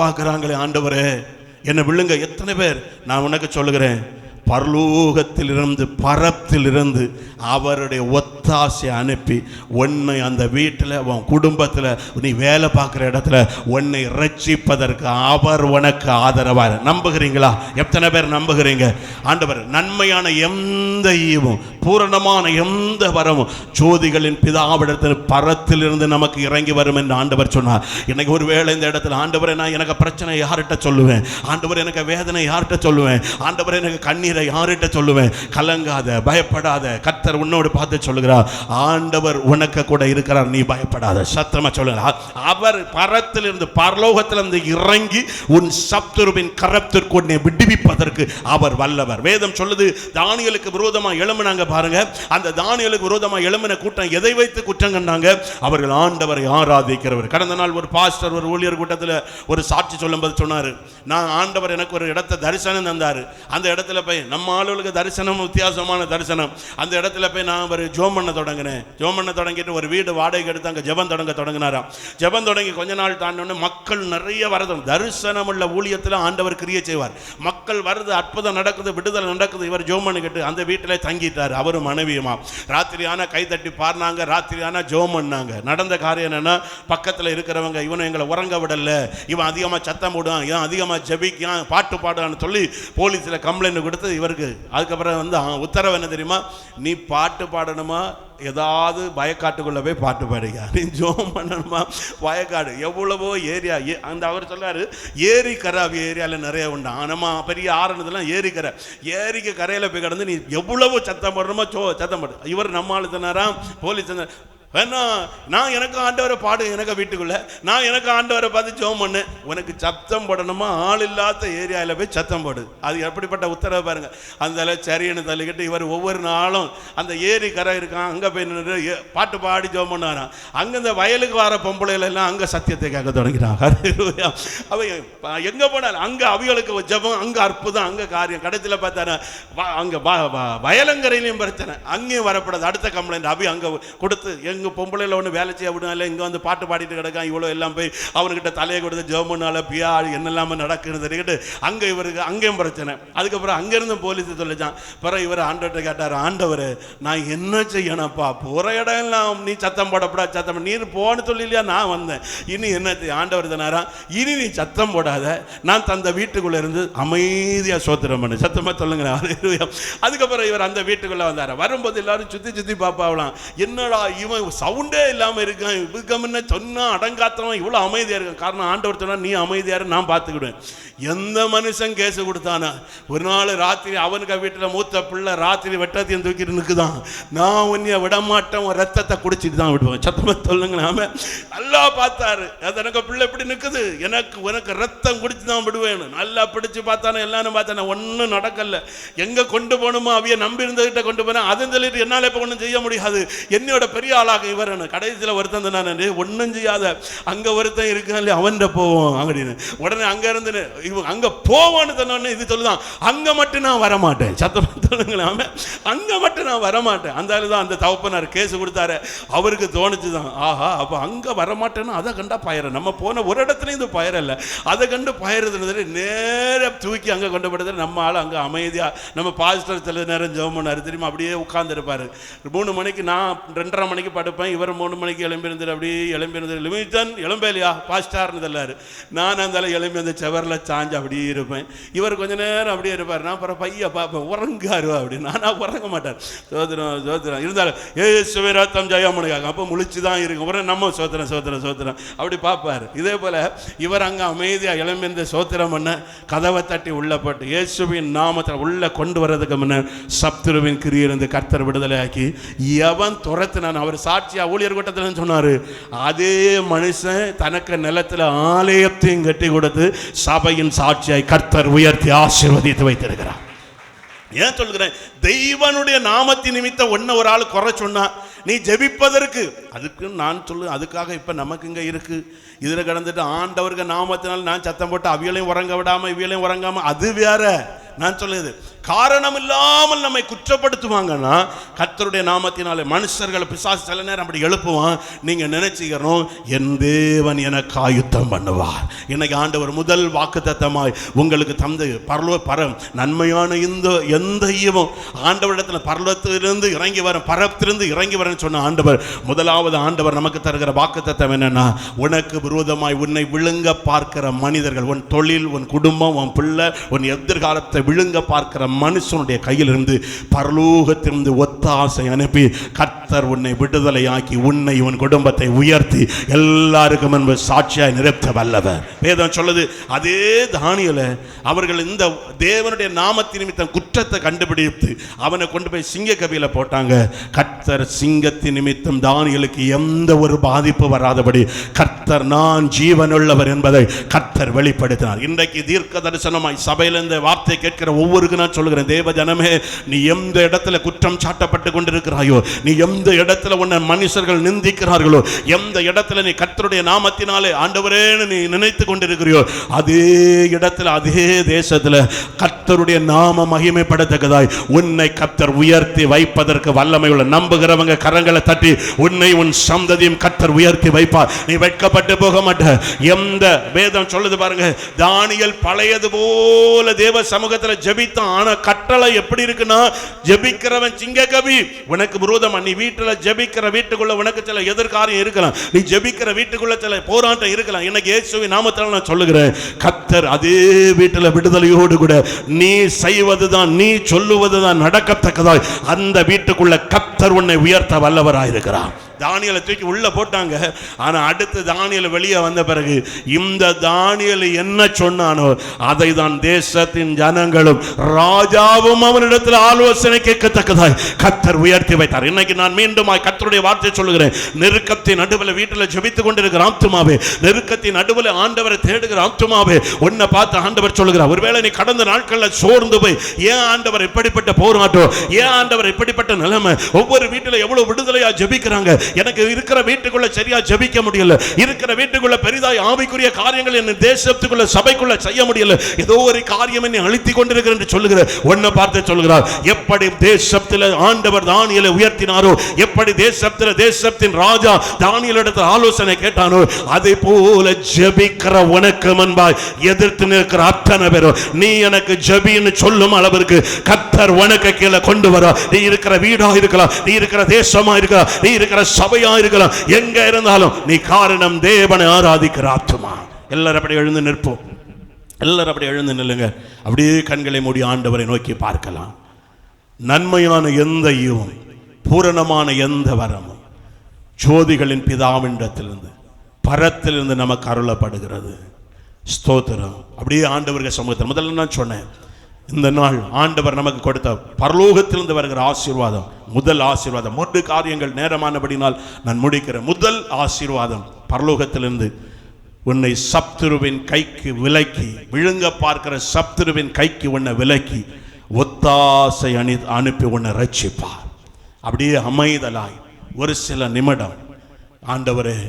பார்க்குறாங்களே ஆண்டவரே என்னை விழுங்க. எத்தனை பேர் நான் உனக்கு சொல்லுகிறேன், பரலோகத்திலிருந்து பரத்திலிருந்து அவருடைய ஒத்தாசை அனுப்பி உன்னை அந்த வீட்டில் உன் குடும்பத்தில் நீ வேலை பார்க்குற இடத்துல உன்னை ரட்சிப்பதற்கு அவர் உனக்கு ஆதரவாக. நம்புகிறீங்களா? எத்தனை பேர் நம்புகிறீங்க? ஆண்டவர் நன்மையான எந்த ஈவும் பூரணமான எந்த வரமும் ஜோதிகளின் பிதாவிடத்தில் பரத்திலிருந்து நமக்கு இறங்கி வரும் என்று ஆண்டவர் சொன்னார். எனக்கு ஒரு வேளை இந்த இடத்துல ஆண்டவரை நான் எனக்கு பிரச்சனை யார்கிட்ட சொல்லுவேன், ஆண்டவர் எனக்கு வேதனை யார்கிட்ட சொல்லுவேன், ஆண்டவர் எனக்கு கண்ணீர் யார்கிட்ட சொல்லுவேன்? கலங்காத, பயப்படாத. கர்த்தர் உன்னோடு பார்த்து சொல்லுகிறார், ஆண்டவர் உனக்கு கூட இருக்கிறார், நீ பயப்படாத. சத்தமா சொல்லுகிறார். அவர் பரத்திலிருந்து பரலோகத்திலிருந்து இறங்கி உன் சத்துருவின் கரத்திற்கு உன்னை விடுவிப்பதற்கு அவர் வல்லவர். வேதம் சொல்லுது, தானியேலுக்கு விரோதமா எழும்பினாங்க பாருங்க. அந்த தானியேலுக்கு விரோதமா எழும்பின கூட்டம் எதை வைத்து குற்றம் கண்டாங்க? அவர்கள் ஆண்டவரை ஆராதிக்கிறவர். கடந்த நாள் ஒரு பாஸ்டர் ஒரு ஊழியர் கூட்டத்தில் ஒரு சாட்சி சொல்லும்போது சொன்னார், நான் ஆண்டவர் எனக்கு ஒரு இடத்தை தரிசனம் தந்தார். அந்த இடத்துல போய் நம்ம ஆளுகளுக்கு தரிசனம் வித்தியாசமான தரிசனம். அந்த இடத்துல போய் நான் ஒரு ஜோம் பண்ண தொடங்கினேன். ஜோம் பண்ண தொடங்கிட்டு ஒரு வீடு வாடகை எடுத்து அங்கே ஜெபம் தொடங்கினாராம். ஜெபம் தொடங்கி கொஞ்ச நாள் தாண்டினோன்னு மக்கள் நிறைய வரது. தரிசனம் உள்ள ஊழியத்தில் ஆண்டவர் கிரியை செய்வார். மக்கள் வருது, அற்புதம் நடக்குது, விடுதலை நடக்குது. இவர் ஜோம் பண்ணிக்கிட்டு அந்த வீட்டில் தங்கிட்டார், அவரும் மனைவியுமா. ராத்திரி ஆனால் கை தட்டி பாடினாங்க, ராத்திரி ஆனால் ஜோம் பண்ணாங்க. நடந்த காரியம் என்னன்னா, பக்கத்தில் இருக்கிறவங்க இவனை எங்களை உறங்க விடல, இவன் அதிகமாக சத்தம் போடுவான், இவன் அதிகமாக ஜெபிக்கான், பாட்டு பாடுவான்னு சொல்லி போலீஸில் கம்ப்ளைண்ட் கொடுத்து இவருக்கு அதுக்கப்புறம் வந்து உத்தரவு என்ன தெரியுமா? நீ பாட்டு பாடணுமா, ஏதாவது வயக்காட்டுக்குள்ள போய் பாட்டு பாடுங்க, நீ ஜோம் பண்ணணுமா வயக்காடு. எவ்வளவோ ஏரியா அந்த அவர் சொல்றாரு, ஏரிக்கரை ஏரியாவில் நிறைய உண்டு. நம்ம பெரிய ஆறுனதுலாம் ஏரிக்கரை, ஏரிக்கு கரையில் போய் கிடந்து நீ எவ்வளவோ சத்தம் போடணுமோ சத்தம் போடு. இவர் நம்ம ஆளு சொன்னாராம், போலீஸ் வேணா நான் எனக்கு ஆண்டவரை பாடு, எனக்கு வீட்டுக்குள்ள நான் எனக்கு ஆண்டவரை பார்த்து ஜெபம் பண்ணு. உனக்கு சத்தம் போடணுமா, ஆள் இல்லாத ஏரியாவில் போய் சத்தம் போடு. அது எப்படிப்பட்ட உத்தரவு பாருங்க. அந்த சரின்னு தள்ளிக்கிட்டு இவர் ஒவ்வொரு நாளும் அந்த ஏரி கரை இருக்கான், அங்கே போய் நின்று பாட்டு பாடி ஜெபம் பண்ணாராம். அங்கே இந்த வயலுக்கு வர பொம்பளைகள் எல்லாம் அங்கே சத்தியத்தை கேட்க தொடங்கினாங்க. அவ எங்கே போனாலும் அங்கே அவிகளுக்கு ஜெபம், அங்கே அற்புதம், அங்கே காரியம். கடைசியில் பார்த்தாரு அங்கே வயலங்கரையிலையும் பிரச்சனை, அங்கேயும் வரப்படாது. அடுத்த கம்ப்ளைண்ட் அவி அங்கே கொடுத்து, எங்கள் பொம்பளையில் ஒன்று வேலை செய்ய விடுனால இங்கே வந்து பாட்டு பாடிட்டு கிடக்கான், இவ்வளோ எல்லாம் போய் அவர்கிட்ட தலையை கொடுத்து ஜெபம்னால பியா என்னெல்லாம நடக்குன்னு தெரிவிட்டு அங்கே இவருக்கு அங்கேயும் பிரச்சனை. அதுக்கப்புறம் அங்கேருந்து போலீஸ் சொல்லிச்சான். பிறகு இவர் ஆண்டவர்கிட்ட கேட்டார், ஆண்டவர் நான் என்ன செய்யணப்பா, போகிற இடம் எல்லாம் நீ சத்தம் போடப்படா, சத்தம் நீர் போன்னு சொல்லலையா, நான் வந்தேன், இனி என்ன? ஆண்டவர் தானாரா, இனி நீ சத்தம் போடாத, நான் தந்த வீட்டுக்குள்ளே இருந்து அமைதியாக சோத்திரம் பண்ணு. சத்தமாக சொல்லுங்க. அதுக்கப்புறம் இவர் அந்த வீட்டுக்குள்ளே வந்தார். வரும்போது எல்லாரும் சுற்றி சுற்றி பார்ப்பாங்களாம், என்னடா இவன் சவுண்டே இல்லாமல் இருக்கான், இதுக்கு சொன்னா அடங்காத்தவன் இவ்வளோ அமைதியாக இருக்கான். காரணம் ஆண்டவர் சொன்னா, நீ அமைதியாரு, நான் பார்த்துக்கிடுவேன். எந்த மனுஷன் கேஸ் கொடுத்தானா? ஒரு நாள் ராத்திரி அவனுக்கு வீட்டில் மூத்த பிள்ளை ராத்திரி வெட்டத்தையும் தூக்கிட்டு நிற்குதான், நான் உன்னைய விடமாட்டேன், ரத்தத்தை குடிச்சிட்டு தான் விடுவேன். சத்தமாக சொல்லுங்களாம நல்லா பார்த்தாரு. அது எனக்கு பிள்ளை எப்படி நிற்குது, உனக்கு ரத்தம் குடிச்சு தான் விடுவேன். நல்லா பிடிச்சு பார்த்தானே, எல்லாரும் பார்த்தானே, ஒன்றும் நடக்கல. எங்கே கொண்டு போகணுமோ அவைய நம்பி இருந்தகிட்ட கொண்டு போனேன். அதுன்னு சொல்லிட்டு என்னால் இப்போ ஒன்றும் செய்ய முடியாது, என்னோட பெரிய ஆளாக இவர். கடைசியில் ஒருத்தன் நான் ஒன்றும் செய்யாத அங்கே ஒருத்தன் இருக்கான், அவன்கிட்ட போவோம் அப்படின்னு. உடனே அங்கே இருந்து இவன் அங்கே போவான்னு சொன்னோன்னு இது சொல்லுதான், அங்கே மட்டும் நான் வரமாட்டேன். சத்தமாக சொல்லுங்களேன், அங்கே மட்டும் நான் வரமாட்டேன். அந்த தான் அந்த தகப்பனார் கேஸ் கொடுத்தாரு. அவருக்கு தோணுச்சு தான், ஆஹா அப்போ அங்கே வரமாட்டேன்னா அதை கண்டா பயிர, நம்ம போன ஒரு இடத்துலையும் இது பயிரல்ல, அதை கண்டு பயிரதுன்னு நேராக தூக்கி அங்கே கொண்டு போடுறது. நம்ம ஆள் அங்கே அமைதியாக, நம்ம பாஸ்டர் சில நேரம் ஜெபம் பண்ணார் தெரியுமா, அப்படியே உட்கார்ந்துருப்பார். 3 மணிக்கு நான் 2:30 மணிக்கு படுப்பேன், இவர் 3 மணிக்கு எழும்பியிருந்தார். அப்படியே எழும்பியிருந்தார், லிமித்தன் எழும்பேலியா பாஸ்டார்னு தெல்லாரு. நான் அந்த எழும்பி அந்த செவரில் சாஞ்சு அப்படியே இருப்பேன். இவர் கொஞ்ச நேரம் அப்படியே இருப்பார். நான் அப்புறம் பையன் பார்ப்பேன், உறங்காரு அப்படின்னு. நான் உறங்க மாட்டார். சோதரம் இருந்தாலும் ஏசுவே ரத்தம் ஜெயமுனையாக அப்போ முழிச்சு தான் இருக்கும். அப்புறம் நம்ம சோத்திரம் சோத்திரம் சோத்திரம் அப்படி பார்ப்பார். இதே போல் இவர் அங்கே அமைதியாக எழும்பியிருந்த சோத்திரம் பண்ண கதவை தட்டி உள்ள போட்டு இயேசுவின் நாமத்தில் உள்ள கொண்டு வர்றதுக்கு முன்னர் சத்துருவின் கிரியிலிருந்து கர்த்தர் விடுதலை ஆக்கி எவன் துரத்தினான். அவர் சாட்சியா ஊழியர் கூட்டத்தில் சொன்னார், அதே மனுஷன் தனக்கு நிலத்தில் ஆலயத்தையும் கட்டி கொடுத்து சபையின் சாட்சியாய் கர்த்தர் உயர்த்தி ஆசீர்வதித்து வைத்திருக்கிறார். ஏன் சொல்கிறேன், தெய்வனுடைய நாமத்தின் நிமித்தம் ஒன்ன ஒரு ஆள் குறை சொன்னா நீ ஜெபிப்பதற்கு, அதுக்கு நான் சொல்லு, அதுக்காக இப்ப நமக்கு இங்க இருக்கு. இதுல கடந்துட்டு ஆண்டவருக்கு நாமத்தினால் நான் சத்தம் போட்டு அவியலையும் உறங்க விடாம இவியலையும் உறங்காம, அது வேற. நான் சொல்லுது காரணம் இல்லாமல் நம்மை குற்றப்படுத்துவாங்கன்னா கர்த்தருடைய நாமத்தினாலே மனுஷர்களை பிசாசு சில நேரம் அப்படி எழுப்புவான். நீங்க நினைச்சுக்கிறோம் என் தேவன் எனக்கு ஆயுத்தம் பண்ணுவார். இன்னைக்கு ஆண்டவர் முதல் வாக்குத்தத்தமாய் உங்களுக்கு தந்து நன்மையான இந்த எந்த ஈவும் ஆண்டவரிடத்தில் பரலத்திலிருந்து இறங்கி வர பரத்திலிருந்து இறங்கி வரன்னு சொன்ன ஆண்டவர் முதலாவது ஆண்டவர் நமக்கு தருகிற வாக்குத்தத்தம் என்னன்னா, உனக்கு விரோதமாய் உன்னை விழுங்க பார்க்கிற மனிதர்கள், உன் தொழில், உன் குடும்பம், உன் பிள்ளை, உன் எதிர்காலத்தை விழுங்க பார்க்கிற மனுஷனுடைய கையிலிருந்து பரலோகத்திலிருந்து ஒத்தாசை அனுப்பி கர்த்தர் உன்னை விடுதலையாக்கி உன்னை உன் குடும்பத்தை உயர்த்தி எல்லாருக்கும் முன்பு சாட்சியாய் நிறுத்த வல்லவர். வேதம் சொல்லுது, அதே தானியேலை அவர்கள் இந்த தேவனுடைய நாமத்தின் நிமித்தம் குற்றத்தை கண்டுபிடித்து அவனை கொண்டு போய் சிங்க கபியில போட்டாங்க. கர்த்தர் சிங்கத்தின் நிமித்தம் தானியேலுக்கு எந்த ஒரு பாதிப்பு வராதபடி கர்த்தர் நான் ஜீவனுள்ளவர் என்பதை கர்த்தர் வெளிப்படுத்தினார். இன்றைக்கு தீர்க்க தரிசனமாய் சபையில் இந்த வார்த்தை கேட்கிற ஒவ்வொருக்கும் நான் சொல்லுகிறேன், தேவ ஜனமே, நீ எந்த இடத்துல குற்றம் சாட்டப்பட்டு கொண்டிருக்கிறாயோ, நீ எந்த இடத்துல உன்னை மனுஷர்கள் நிந்திக்கிறார்களோ, எந்த இடத்துல நீ கர்த்தருடைய நாமத்தினாலே ஆண்டவரே நீ நினைத்து கொண்டிருக்கிறியோ, அதே இடத்துல அதே தேசத்துல கர்த்தருடைய நாம மகிமைப்படத்தக்கதாய் உன்னை கர்த்தர் உயர்த்தி வைப்பதற்கு வல்லமை உள்ள நம்புகிறவங்க கரங்களை தட்டி உன்னை உன் சந்ததியும் கர்த்தர் உயர்த்தி வைப்பார். நீ வெட்கப்பட்டு போக மாட்ட. எந்த வேதம் சொல்லுது பாருங்க, தானியேல் பழையது போல தேவ சமூகத்தில் ஜெபித்தான். ஆனா கட்டளை எப்படி இருக்குன்னா, ஜெபிக்கிறவன் சிங்க கவி உனக்கு விரோதமா, நீ வீட்டுல ஜெபிக்கிற வீட்டுக்குள்ள உனக்கு சில எதிர்காரியம் இருக்கலாம், நீ ஜெபிக்கிற வீட்டுக்குள்ள சில போராட்டம் இருக்கலாம். இன்னைக்கு இயேசுவின் நாமத்தில் நான் சொல்லுகிறேன், கர்த்தர் அதே வீட்டுல விடுதலையோடு கூட நீ செய்வதுதான், நீ சொல்லுவதுதான் நடக்கத்தக்கதாய் அந்த வீட்டுக்குள்ள கர்த்தர் உன்னை உயர்த்த வல்லவராயிருக்கிறார். தானியேலை தூக்கி உள்ள போட்டாங்க. ஆனா அடுத்து தானியேல் வெளியே வந்த பிறகு இந்த தானியேல் என்ன சொன்னானோ அதை தான் தேசத்தின் ஜனங்களும் ராஜாவும் அவனிடத்தில் ஆலோசனை கேட்கத்தக்கதாய் கர்த்தர் உயர்த்தி வைத்தார். இன்னைக்கு நான் மீண்டும் கர்த்தருடைய வார்த்தை சொல்லுகிறேன், நெருக்கத்தின் நடுவில் வீட்டில் ஜெபித்துக் கொண்டிருக்கிற ஆத்துமாவே, நெருக்கத்தின் நடுவில் ஆண்டவரை தேடுகிற ஆத்துமாவே, உன்னை பார்த்து ஆண்டவர் சொல்லுகிறார், ஒருவேளை நீ கடந்த நாட்களில் சோர்ந்து போய் ஏன் ஆண்டவர் இப்படிப்பட்ட போராட்டம், ஏன் ஆண்டவர் இப்படிப்பட்ட நிலைமை, ஒவ்வொரு வீட்டில் எவ்வளவு விடுதலையா ஜெபிக்கிறாங்க, எனக்கு இருக்கிற வீட்டுக்குள்ள சரியா ஜெபிக்க முடியல, இருக்கிற வீட்டுக்குள்ள பெரிதாய் ஆவிக்குரிய காரியங்கள் என் தேசத்துக்குள்ள சபைக்குள்ள செய்ய முடியல, ஏதோ ஒரு காரியம் என்னை அழித்துக் கொண்டிருக்கிறது என்று சொல்லுகிற உன்னை பார்த்து சொல்லுகிறார், எப்படி தேசத்தில் ஆண்டவர் தானியேலை உயர்த்தினாரோ, எப்படி தேசத்தின் ராஜா தானியேலிடத்தில் ஆலோசனை கேட்டானோ, அதே போல ஜெபிக்கிற உனக்கு முன்பாய் எதிர்த்து நிற்கிற அத்தனை பேரும் நீ எனக்கு ஜெபின்னு சொல்லும் அளவிற்கு கர்த்தர் உனக்கு கீழே கொண்டு வர. நீ இருக்கிற வீடா இருக்கலாம், நீ இருக்கிற தேசமா இருக்கலாம், நீ இருக்கிற சபையா இருக்கலாம், எங்க இருந்தாலும் நீ காரணம் தேவனை ஆராதிக்கிற ஆத்துமா. எல்லாரும் அப்படி எழுந்து நிற்போம். எல்லாரும் அப்படி எழுந்து நில்லுங்க. அப்படியே கண்களை மூடி ஆண்டவரை நோக்கி பார்க்கலாம். நன்மையான எந்த ஈவும் பூரணமான எந்த வரமும் ஜோதிகளின் பிதாவினிடத்திலிருந்து பரத்திலிருந்து நமக்கு அருளப்படுகிறது. ஸ்தோத்திரம். அப்படியே ஆண்டவர்கள் சமூகத்தில் முதல்ல நான் சொன்னேன், இந்த நாள் ஆண்டவர் நமக்கு கொடுத்த பரலோகத்திலிருந்து வருகிற ஆசீர்வாதம், முதல் ஆசீர்வாதம். 3 காரியங்கள் நேரமானபடினால் நான் முடிக்கிறேன். முதல் ஆசீர்வாதம் பரலோகத்திலிருந்து உன்னை சத்துருவின் கைக்கு விலக்கி, விழுங்க பார்க்கிற சத்துருவின் கைக்கு உன்னை விலக்கி ஒத்தாசை அனுப்பி உன்னை ரட்சிப்பார். அப்படியே அமைதலாய் ஒரு சில நிமிடம், ஆண்டவரே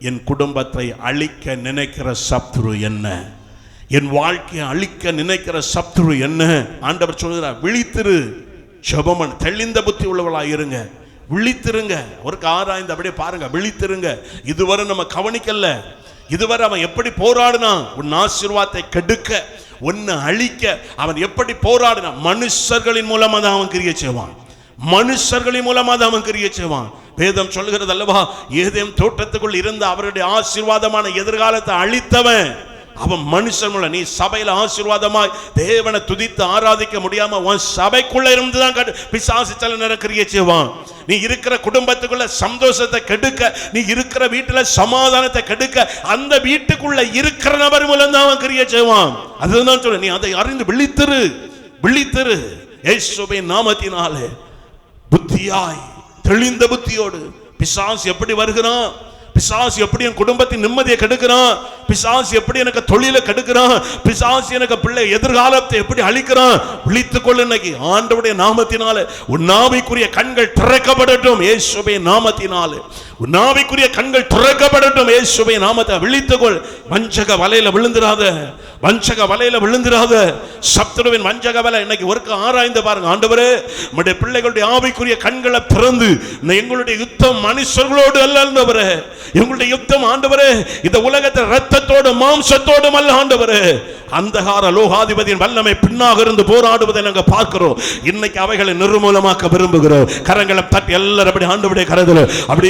என் குடும்பத்தை அழிக்க நினைக்கிற சத்துரு என்ன, என் வாழ்க்கையை அழிக்க நினைக்கிற சத்துரு என்ன, ஆண்டவர் சொல்கிறார், விழித்திரு, ஜெபமன், தெளிந்த புத்தி உள்ளவளாக இருங்க, விழித்திருங்க. ஒரு ஆராய்ந்து அப்படியே பாருங்க, விழித்திருங்க. இதுவரை நம்ம கவனிக்கல, இதுவரை அவன் எப்படி போராடினான் உன் ஆசீர்வாதத்தை கெடுக்க, உன்னை அழிக்க அவன் எப்படி போராடினான். மனுஷர்களின் மூலமா தான் அவன் கிரியை செய்வான், மனுஷர்களின் மூலமா தான் அவன் கிரியை செய்வான். வேதம் சொல்கிறது அல்லவா, ஏதேம் தோட்டத்துக்குள் இருந்த அவருடைய ஆசீர்வாதமான எதிர்காலத்தை அழித்தவன் அவன் மனுஷன் மூலம். நீ சபையில் ஆசீர்வாதமாய் தேவனை துதித்து ஆராதிக்க முடியாம உன் சபைக்குள்ள இருந்துதான் பிசாசு சில நேரம் கிரியை செய்வான். நீ இருக்கிற குடும்பத்துக்குள்ள சந்தோஷத்தை கெடுக்க, நீ இருக்கிற வீட்டுல சமாதானத்தை கெடுக்க, அந்த வீட்டுக்குள்ள இருக்கிற நபர் மூலம் தான் அவன் கிரியை செய்வான். அதுதான் சொல்ல, நீ அதை அறிந்து விழித்திரு, விழித்திரு. இயேசுவின் நாமத்தினாலே புத்தியாய், தெளிந்த புத்தியோடு. பிசாசு எப்படி வருகிறான், பிசாசு எப்படி என் குடும்பத்தின் நிம்மதியை கெடுக்கிறான், பிசாசு எப்படி எனக்கு தொழிலை கெடுக்கிறான், பிசாசு எனக்கு பிள்ளை எதிர்காலத்தை எப்படி அழிக்கிறான், விழித்துக்கொள்ள. இன்னைக்கு ஆண்டவருடைய நாமத்தினாலே உன் ஆவிக்குரிய கண்கள் திறக்கப்படட்டும். இயேசுவின் நாமத்தினாலே நாவிக்குரிய கண்கள் திறக்கப்படட்டும். இயேசுவை நாமத்தை விழித்துக்கொள். வஞ்சக வலையில விழுந்துராத, வஞ்சக வலையில விழுந்துராத. சத்துருவின் வஞ்சக வலை இன்னைக்கு ஒருக்க ஆராய்ந்து பாருங்க. ஆண்டவரே, நம்முடைய பிள்ளைகளுடைய ஆவிக்குரிய கண்களை திறந்து, எங்களுடைய யுத்தம் மனுஷர்களோடு அல்ல ஆண்டவரே, எங்களுடைய யுத்தம் ஆண்டவரே இந்த உலகத்தில் ரத்தத்தோடு மாம்சத்தோடும் அல்ல ஆண்டவரே. அந்தகார லோகாதிபதியின் வல்லமை பின்னாக இருந்து போராடுவதை நாங்கள் பார்க்கிறோம். இன்னைக்கு அவைகளை நிர்மூலமாக்க விரும்புகிறோம். கரங்களை தட்டி எல்லாரும் அப்படி ஆண்டவருடைய கரத்தில் அப்படி